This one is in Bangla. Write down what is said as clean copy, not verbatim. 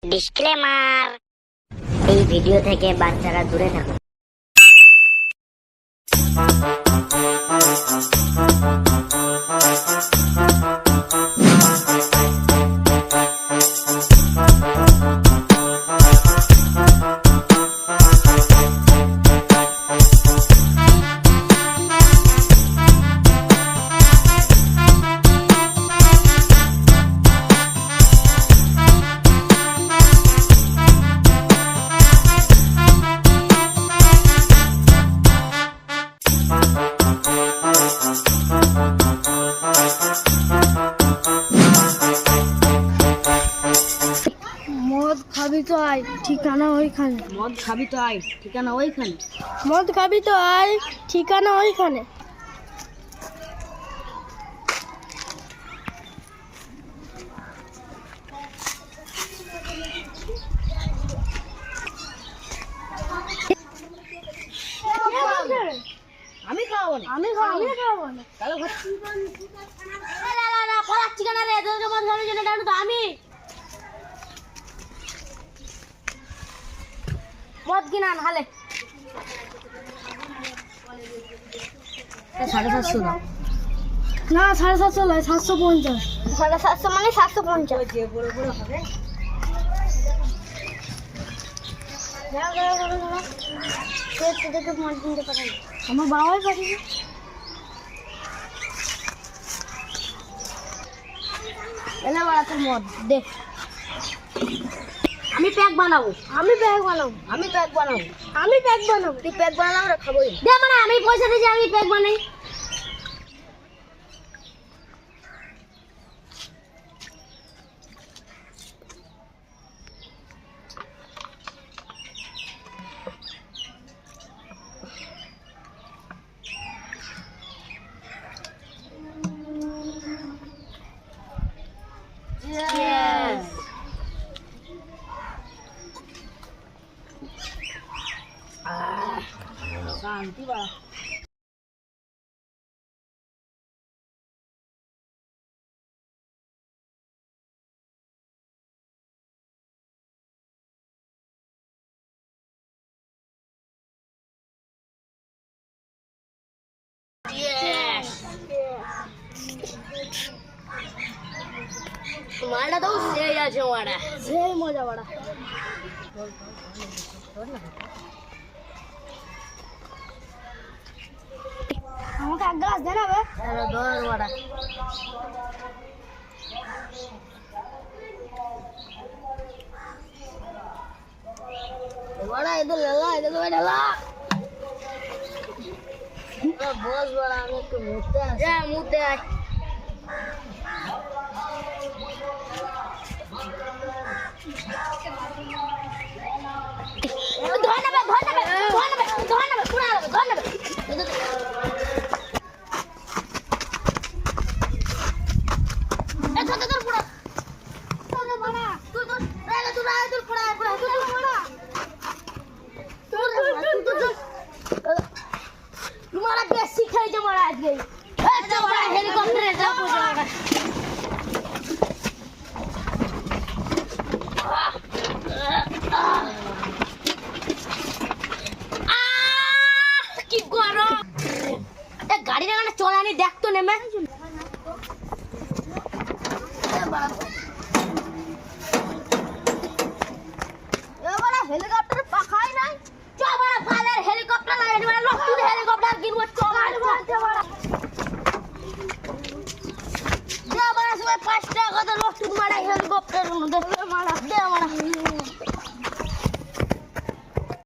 ডিসক্লেমার, এই ভিডিও থেকে বাচ্চারা দূরে থাকুন। মদ খাবি তো আয়, ঠিকানা ওইখানে। মদ খাবি তো আয়, ঠিকানা ওইখানে। মদ খাবি তো আয়, ঠিকানা ওইখানে। আমি খাওয়াবো না, আমি খাবো না। তাহলে ঠিকানা রে, তোকে মদ খাবি জন্য ডাকলো তো আমি। মদ কিনা হালে 750 দাও। না 750 নয়, 750। 750 মানে 750। যে বড় বড় হবে আমার বাবাই পাঠিয়ে। এলে বড় তোর মদ দে। আমি প্যাক বানাবো, আমি প্যাক বানাবো, আমি প্যাক বানাবো। আমি প্যাক বানাবো। তুই প্যাক বানাবো রে, খাবোই। দে মানে আমি পয়সা দিয়েছি, আমি প্যাক বানাই। Yes. শান্তি বা মালটা তো সেই আছে ওরা। সেই মজা বড়া। আমাকে এক গ্লাস দে না বে। ধর ওরা বড়া, এদের লেলা, এদের তো লেলা। বস বড়া, আমি একটু মুতে আসি। মুতে আয়। ধর নেবে, ধর নেবে, ধর নেবে, ধর নেবে, পুরা নেবে, ধর নেবে। এ ধর ধর পুরা। ধর বাড়া। তুই ধর, রে তুই রায় তুই পুরা, পুরা তুই পুরা। तुम्हारा बेसी खाई जो मारा आज गई तो बड़ा हेलीकॉप्टर है सब कुछ होगा কি গরম এ গাড়ি লাগানো চলানি দেখ তো নেমে এবারে হেলিকপ্টার পাখাই নাই চবড়া ফালের হেলিকপ্টার লাগাই মানে নতুন হেলিকপ্টার কিনবো চবড়া সবাই 5 টাকা করে নতুন মারা হেলিকপ্টার দে মারা